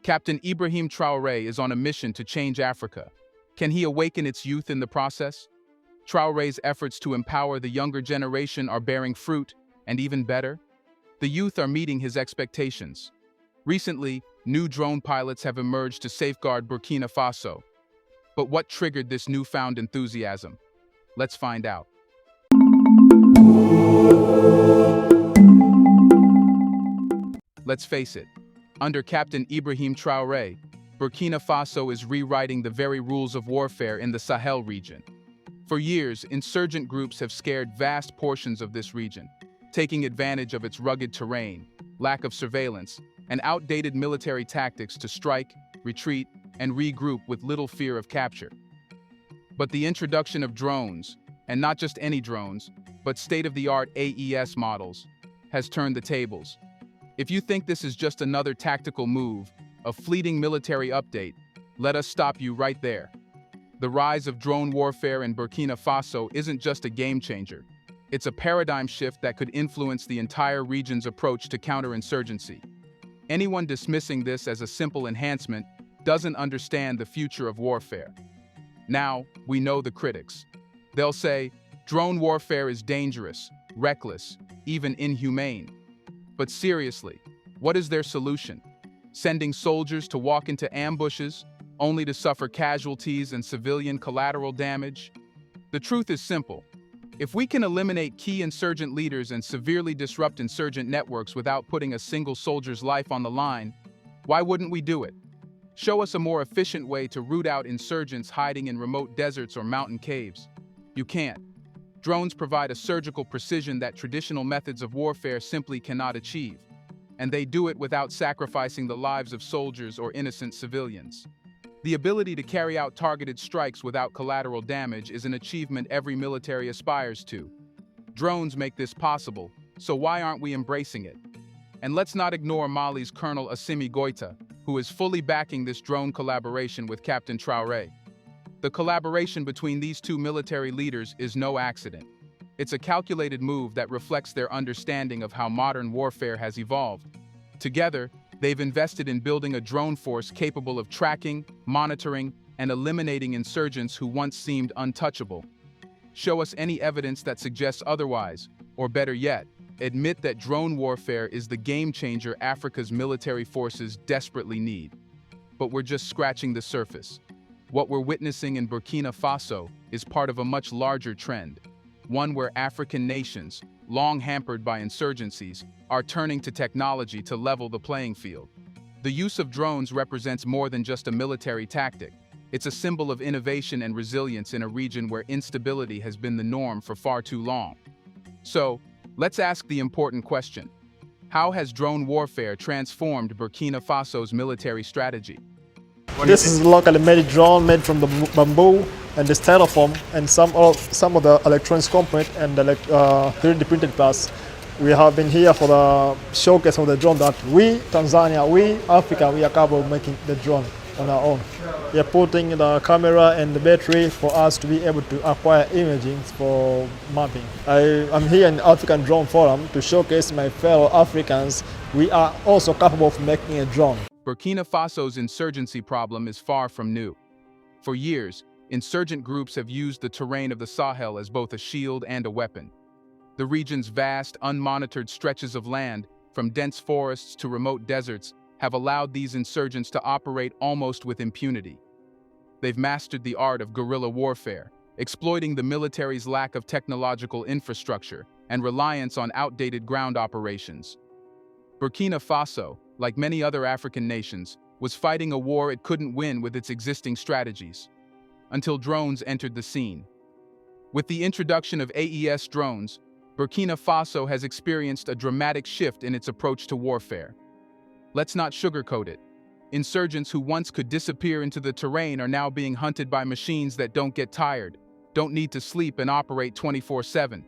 Captain Ibrahim Traoré is on a mission to change Africa. Can he awaken its youth in the process? Traoré's efforts to empower the younger generation are bearing fruit, and even better, the youth are meeting his expectations. Recently, new drone pilots have emerged to safeguard Burkina Faso. But what triggered this newfound enthusiasm? Let's find out. Let's face it, under Captain Ibrahim Traoré, Burkina Faso is rewriting the very rules of warfare in the Sahel region. For years, insurgent groups have scared vast portions of this region, taking advantage of its rugged terrain, lack of surveillance, and outdated military tactics to strike, retreat, and regroup with little fear of capture. But the introduction of drones, and not just any drones, but state-of-the-art AES models, has turned the tables. If you think this is just another tactical move, a fleeting military update, let us stop you right there. The rise of drone warfare in Burkina Faso isn't just a game changer. It's a paradigm shift that could influence the entire region's approach to counter-insurgency. Anyone dismissing this as a simple enhancement doesn't understand the future of warfare. Now, we know the critics. They'll say, drone warfare is dangerous, reckless, even inhumane. But seriously, what is their solution? Sending soldiers to walk into ambushes, only to suffer casualties and civilian collateral damage? The truth is simple. If we can eliminate key insurgent leaders and severely disrupt insurgent networks without putting a single soldier's life on the line, why wouldn't we do it? Show us a more efficient way to root out insurgents hiding in remote deserts or mountain caves. You can't. Drones provide a surgical precision that traditional methods of warfare simply cannot achieve, and they do it without sacrificing the lives of soldiers or innocent civilians. The ability to carry out targeted strikes without collateral damage is an achievement every military aspires to. Drones make this possible, so why aren't we embracing it? And let's not ignore Mali's Colonel Assimi Goïta, who is fully backing this drone collaboration with Captain Traoré. The collaboration between these two military leaders is no accident. It's a calculated move that reflects their understanding of how modern warfare has evolved. Together, they've invested in building a drone force capable of tracking, monitoring, and eliminating insurgents who once seemed untouchable. Show us any evidence that suggests otherwise, or better yet, admit that drone warfare is the game changer Africa's military forces desperately need. But we're just scratching the surface. What we're witnessing in Burkina Faso is part of a much larger trend, one where African nations, long hampered by insurgencies, are turning to technology to level the playing field. The use of drones represents more than just a military tactic. It's a symbol of innovation and resilience in a region where instability has been the norm for far too long. So, let's ask the important question. How has drone warfare transformed Burkina Faso's military strategy? This is a locally made drone made from the bamboo and the styrofoam and some of the electronics component and the 3D printed parts. We have been here for the showcase of the drone that we, Tanzania, we, Africa, we are capable of making the drone on our own. We are putting the camera and the battery for us to be able to acquire imaging for mapping. I am here in the African Drone Forum to showcase my fellow Africans. We are also capable of making a drone. Burkina Faso's insurgency problem is far from new. For years, insurgent groups have used the terrain of the Sahel as both a shield and a weapon. The region's vast, unmonitored stretches of land, from dense forests to remote deserts, have allowed these insurgents to operate almost with impunity. They've mastered the art of guerrilla warfare, exploiting the military's lack of technological infrastructure and reliance on outdated ground operations. Burkina Faso, like many other African nations, was fighting a war it couldn't win with its existing strategies, until drones entered the scene. With the introduction of AES drones, Burkina Faso has experienced a dramatic shift in its approach to warfare. Let's not sugarcoat it. Insurgents who once could disappear into the terrain are now being hunted by machines that don't get tired, don't need to sleep and operate 24/7.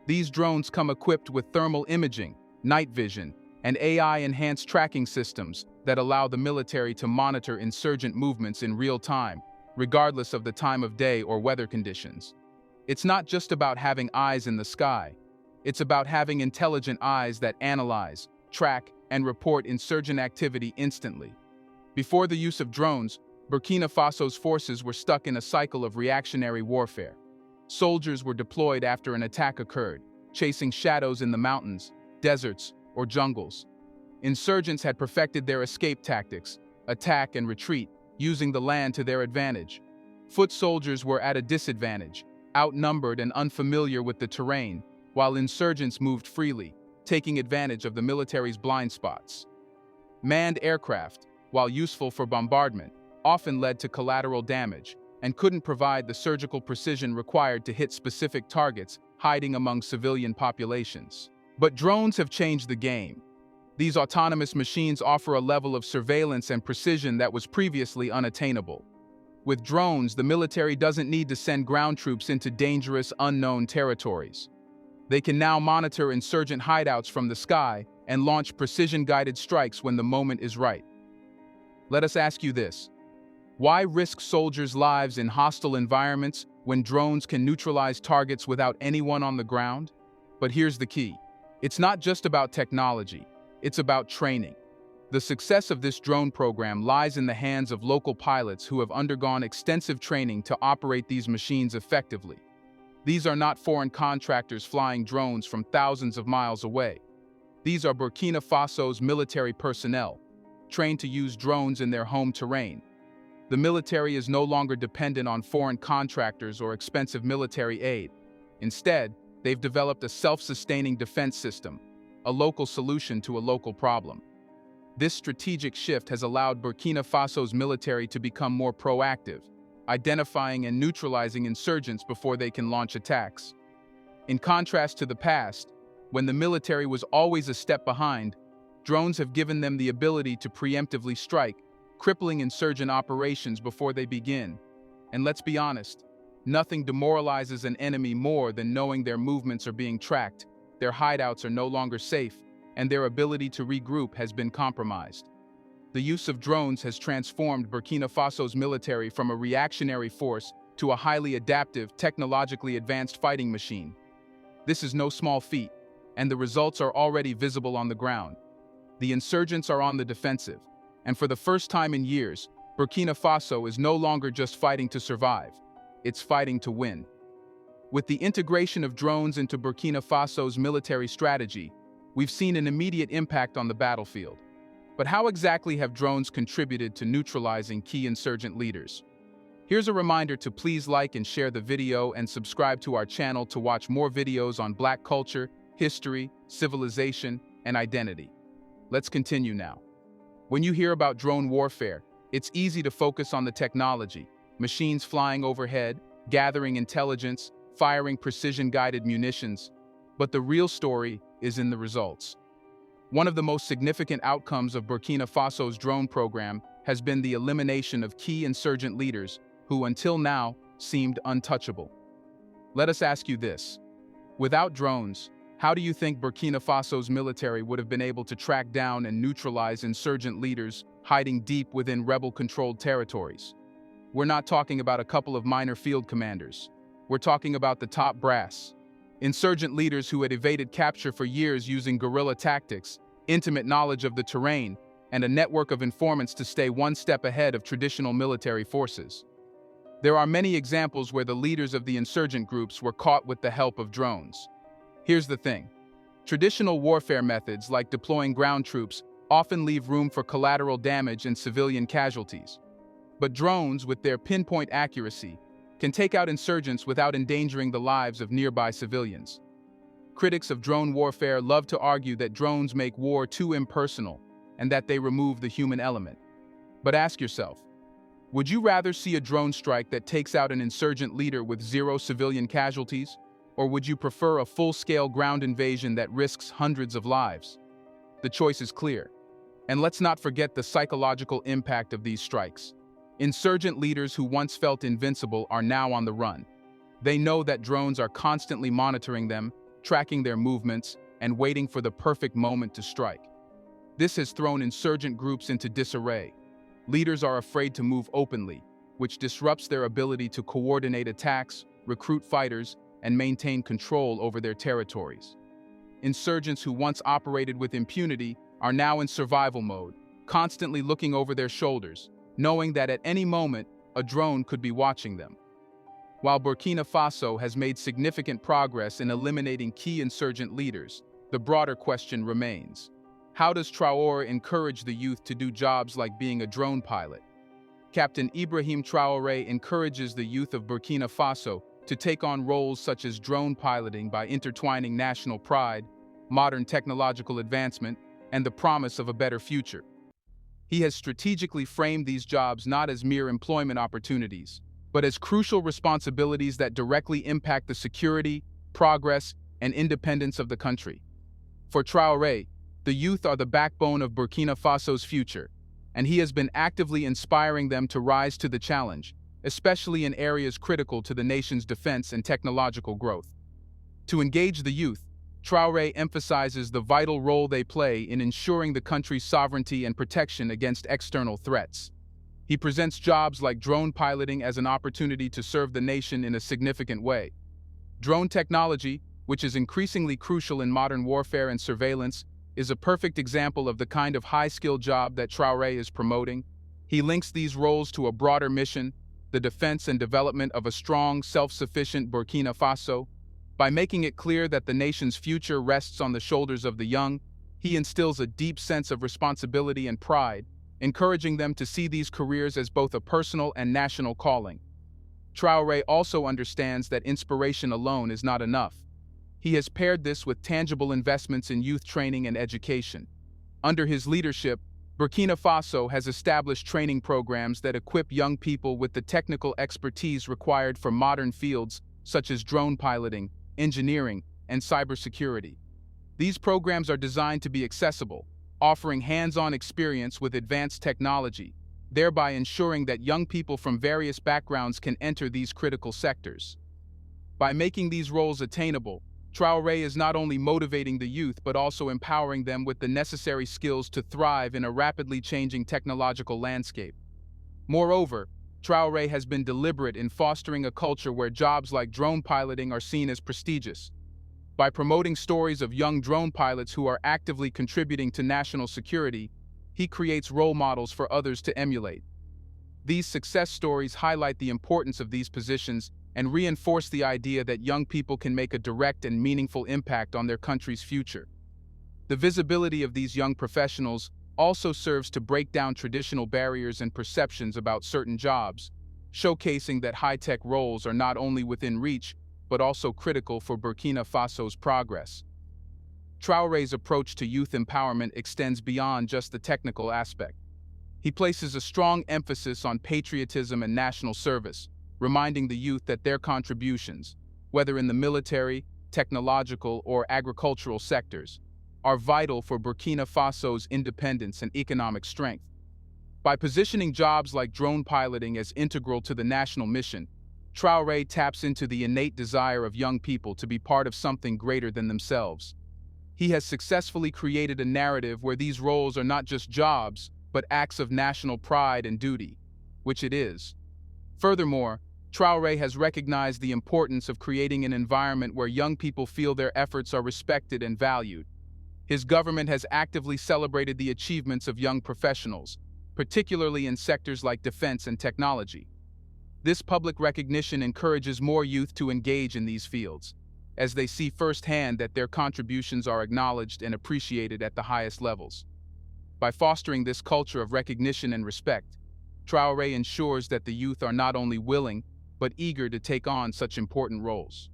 These drones come equipped with thermal imaging, night vision, and AI-enhanced tracking systems that allow the military to monitor insurgent movements in real time, regardless of the time of day or weather conditions. It's not just about having eyes in the sky. It's about having intelligent eyes that analyze, track, and report insurgent activity instantly. Before the use of drones, Burkina Faso's forces were stuck in a cycle of reactionary warfare. Soldiers were deployed after an attack occurred, chasing shadows in the mountains, deserts, or jungles. Insurgents had perfected their escape tactics, attack and retreat, using the land to their advantage. Foot soldiers were at a disadvantage, outnumbered and unfamiliar with the terrain, while insurgents moved freely, taking advantage of the military's blind spots. Manned aircraft, while useful for bombardment, often led to collateral damage and couldn't provide the surgical precision required to hit specific targets hiding among civilian populations. But drones have changed the game. These autonomous machines offer a level of surveillance and precision that was previously unattainable. With drones, the military doesn't need to send ground troops into dangerous, unknown territories. They can now monitor insurgent hideouts from the sky and launch precision-guided strikes when the moment is right. Let us ask you this: why risk soldiers' lives in hostile environments when drones can neutralize targets without anyone on the ground? But here's the key. It's not just about technology, it's about training. The success of this drone program lies in the hands of local pilots who have undergone extensive training to operate these machines effectively. These are not foreign contractors flying drones from thousands of miles away. These are Burkina Faso's military personnel, trained to use drones in their home terrain. The military is no longer dependent on foreign contractors or expensive military aid. Instead, they've developed a self-sustaining defense system, a local solution to a local problem. This strategic shift has allowed Burkina Faso's military to become more proactive, identifying and neutralizing insurgents before they can launch attacks. In contrast to the past, when the military was always a step behind, drones have given them the ability to preemptively strike, crippling insurgent operations before they begin. And let's be honest, nothing demoralizes an enemy more than knowing their movements are being tracked, their hideouts are no longer safe, and their ability to regroup has been compromised. The use of drones has transformed Burkina Faso's military from a reactionary force to a highly adaptive, technologically advanced fighting machine. This is no small feat, and the results are already visible on the ground. The insurgents are on the defensive, and for the first time in years, Burkina Faso is no longer just fighting to survive, it's fighting to win. With the integration of drones into Burkina Faso's military strategy, we've seen an immediate impact on the battlefield. But how exactly have drones contributed to neutralizing key insurgent leaders? Here's a reminder to please like and share the video and subscribe to our channel to watch more videos on Black culture, history, civilization, and identity. Let's continue now. When you hear about drone warfare, it's easy to focus on the technology, machines flying overhead, gathering intelligence, firing precision-guided munitions. But the real story is in the results. One of the most significant outcomes of Burkina Faso's drone program has been the elimination of key insurgent leaders who until now seemed untouchable. Let us ask you this: without drones, how do you think Burkina Faso's military would have been able to track down and neutralize insurgent leaders hiding deep within rebel-controlled territories? We're not talking about a couple of minor field commanders. We're talking about the top brass. Insurgent leaders who had evaded capture for years using guerrilla tactics, intimate knowledge of the terrain, and a network of informants to stay one step ahead of traditional military forces. There are many examples where the leaders of the insurgent groups were caught with the help of drones. Here's the thing. Traditional warfare methods like deploying ground troops often leave room for collateral damage and civilian casualties. But drones, with their pinpoint accuracy, can take out insurgents without endangering the lives of nearby civilians. Critics of drone warfare love to argue that drones make war too impersonal and that they remove the human element. But ask yourself, would you rather see a drone strike that takes out an insurgent leader with zero civilian casualties? Or would you prefer a full-scale ground invasion that risks hundreds of lives? The choice is clear. And let's not forget the psychological impact of these strikes. Insurgent leaders who once felt invincible are now on the run. They know that drones are constantly monitoring them, tracking their movements, and waiting for the perfect moment to strike. This has thrown insurgent groups into disarray. Leaders are afraid to move openly, which disrupts their ability to coordinate attacks, recruit fighters, and maintain control over their territories. Insurgents who once operated with impunity are now in survival mode, constantly looking over their shoulders, knowing that at any moment, a drone could be watching them. While Burkina Faso has made significant progress in eliminating key insurgent leaders, the broader question remains. How does Traoré encourage the youth to do jobs like being a drone pilot? Captain Ibrahim Traoré encourages the youth of Burkina Faso to take on roles such as drone piloting by intertwining national pride, modern technological advancement, and the promise of a better future. He has strategically framed these jobs not as mere employment opportunities, but as crucial responsibilities that directly impact the security, progress, and independence of the country. For Traoré, the youth are the backbone of Burkina Faso's future, and he has been actively inspiring them to rise to the challenge, especially in areas critical to the nation's defense and technological growth. To engage the youth, Traoré emphasizes the vital role they play in ensuring the country's sovereignty and protection against external threats. He presents jobs like drone piloting as an opportunity to serve the nation in a significant way. Drone technology, which is increasingly crucial in modern warfare and surveillance, is a perfect example of the kind of high-skilled job that Traoré is promoting. He links these roles to a broader mission, the defense and development of a strong, self-sufficient Burkina Faso. By making it clear that the nation's future rests on the shoulders of the young, he instills a deep sense of responsibility and pride, encouraging them to see these careers as both a personal and national calling. Traoré also understands that inspiration alone is not enough. He has paired this with tangible investments in youth training and education. Under his leadership, Burkina Faso has established training programs that equip young people with the technical expertise required for modern fields such as drone piloting, engineering, and cybersecurity. These programs are designed to be accessible, offering hands-on experience with advanced technology, thereby ensuring that young people from various backgrounds can enter these critical sectors. By making these roles attainable, Traoré is not only motivating the youth but also empowering them with the necessary skills to thrive in a rapidly changing technological landscape. Moreover, Traoré has been deliberate in fostering a culture where jobs like drone piloting are seen as prestigious. By promoting stories of young drone pilots who are actively contributing to national security, he creates role models for others to emulate. These success stories highlight the importance of these positions and reinforce the idea that young people can make a direct and meaningful impact on their country's future. The visibility of these young professionals also serves to break down traditional barriers and perceptions about certain jobs, showcasing that high-tech roles are not only within reach, but also critical for Burkina Faso's progress. Traoré's approach to youth empowerment extends beyond just the technical aspect. He places a strong emphasis on patriotism and national service, reminding the youth that their contributions, whether in the military, technological, or agricultural sectors, are vital for Burkina Faso's independence and economic strength. By positioning jobs like drone piloting as integral to the national mission, Traoré taps into the innate desire of young people to be part of something greater than themselves. He has successfully created a narrative where these roles are not just jobs, but acts of national pride and duty, which it is. Furthermore, Traoré has recognized the importance of creating an environment where young people feel their efforts are respected and valued. His government has actively celebrated the achievements of young professionals, particularly in sectors like defense and technology. This public recognition encourages more youth to engage in these fields, as they see firsthand that their contributions are acknowledged and appreciated at the highest levels. By fostering this culture of recognition and respect, Traoré ensures that the youth are not only willing, but eager to take on such important roles.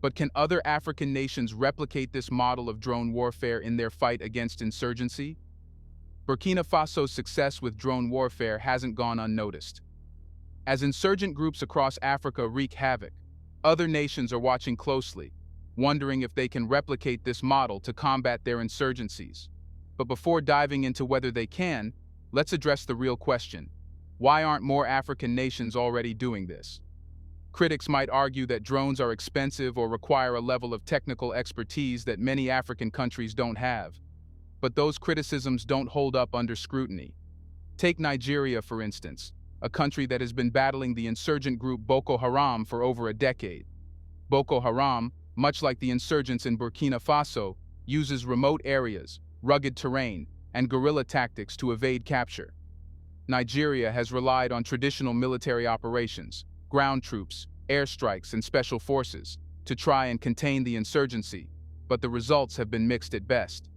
But can other African nations replicate this model of drone warfare in their fight against insurgency? Burkina Faso's success with drone warfare hasn't gone unnoticed. As insurgent groups across Africa wreak havoc, other nations are watching closely, wondering if they can replicate this model to combat their insurgencies. But before diving into whether they can, let's address the real question: why aren't more African nations already doing this? Critics might argue that drones are expensive or require a level of technical expertise that many African countries don't have. But those criticisms don't hold up under scrutiny. Take Nigeria, for instance, a country that has been battling the insurgent group Boko Haram for over a decade. Boko Haram, much like the insurgents in Burkina Faso, uses remote areas, rugged terrain, and guerrilla tactics to evade capture. Nigeria has relied on traditional military operations, ground troops, airstrikes, and special forces to try and contain the insurgency, but the results have been mixed at best.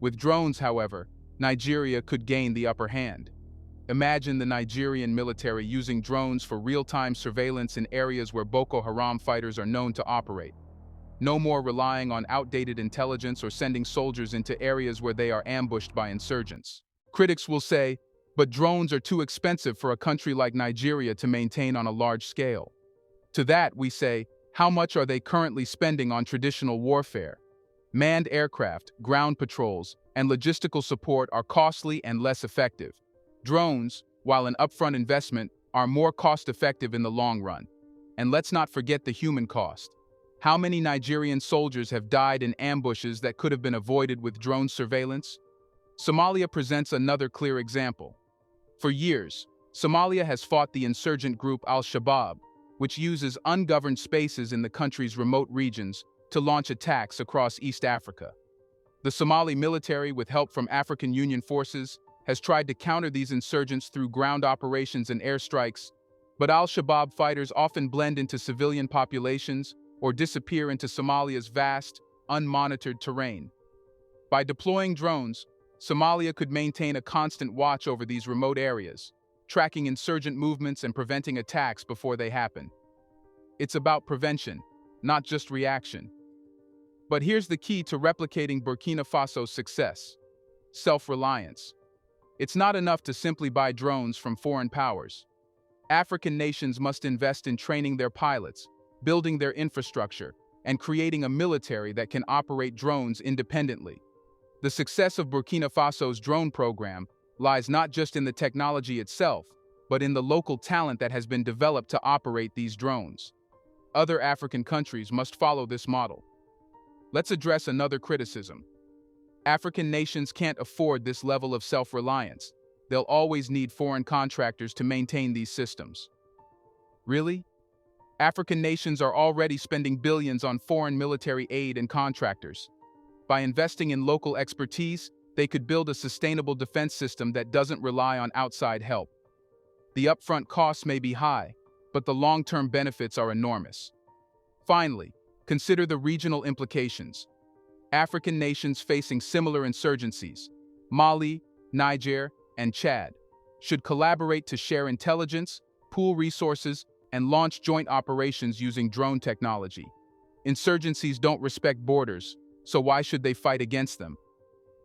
With drones, however, Nigeria could gain the upper hand. Imagine the Nigerian military using drones for real-time surveillance in areas where Boko Haram fighters are known to operate. No more relying on outdated intelligence or sending soldiers into areas where they are ambushed by insurgents. Critics will say, but drones are too expensive for a country like Nigeria to maintain on a large scale. To that, we say, how much are they currently spending on traditional warfare? Manned aircraft, ground patrols, and logistical support are costly and less effective. Drones, while an upfront investment, are more cost-effective in the long run. And let's not forget the human cost. How many Nigerian soldiers have died in ambushes that could have been avoided with drone surveillance? Somalia presents another clear example. For years, Somalia has fought the insurgent group Al-Shabaab, which uses ungoverned spaces in the country's remote regions to launch attacks across East Africa. The Somali military, with help from African Union forces, has tried to counter these insurgents through ground operations and airstrikes, but Al-Shabaab fighters often blend into civilian populations or disappear into Somalia's vast, unmonitored terrain. By deploying drones, Somalia could maintain a constant watch over these remote areas, tracking insurgent movements and preventing attacks before they happen. It's about prevention, not just reaction. But here's the key to replicating Burkina Faso's success: self-reliance. It's not enough to simply buy drones from foreign powers. African nations must invest in training their pilots, building their infrastructure, and creating a military that can operate drones independently. The success of Burkina Faso's drone program lies not just in the technology itself, but in the local talent that has been developed to operate these drones. Other African countries must follow this model. Let's address another criticism. African nations can't afford this level of self-reliance. They'll always need foreign contractors to maintain these systems. Really? African nations are already spending billions on foreign military aid and contractors. By investing in local expertise, they could build a sustainable defense system that doesn't rely on outside help. The upfront costs may be high, but the long-term benefits are enormous. Finally, consider the regional implications. African nations facing similar insurgencies, Mali, Niger, and Chad, should collaborate to share intelligence, pool resources, and launch joint operations using drone technology. Insurgencies don't respect borders, so why should they fight against them?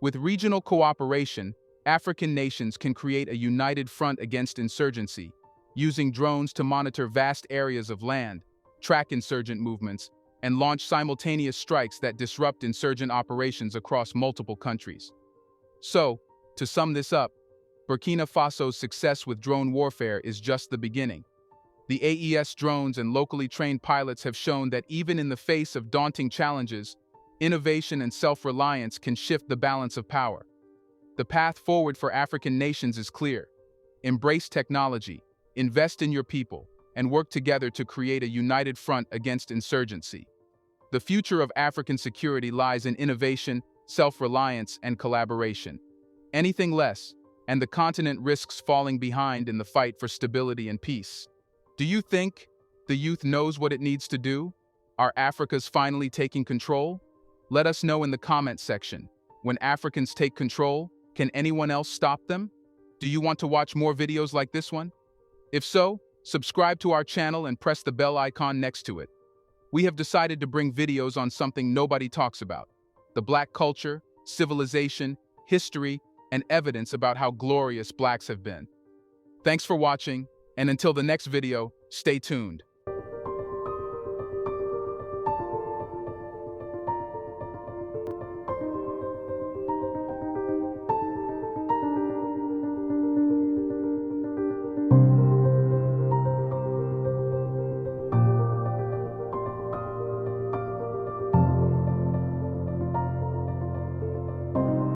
With regional cooperation, African nations can create a united front against insurgency, using drones to monitor vast areas of land, track insurgent movements, and launch simultaneous strikes that disrupt insurgent operations across multiple countries. So, to sum this up, Burkina Faso's success with drone warfare is just the beginning. The AES drones and locally trained pilots have shown that even in the face of daunting challenges, innovation and self-reliance can shift the balance of power. The path forward for African nations is clear. Embrace technology, invest in your people, and work together to create a united front against insurgency. The future of African security lies in innovation, self-reliance, and collaboration. Anything less, and the continent risks falling behind in the fight for stability and peace. Do you think the youth knows what it needs to do? Are Africa's finally taking control? Let us know in the comments section. When Africans take control, can anyone else stop them? Do you want to watch more videos like this one? If so, subscribe to our channel and press the bell icon next to it. We have decided to bring videos on something nobody talks about: the Black culture, civilization, history, and evidence about how glorious Blacks have been. Thanks for watching, and until the next video, stay tuned.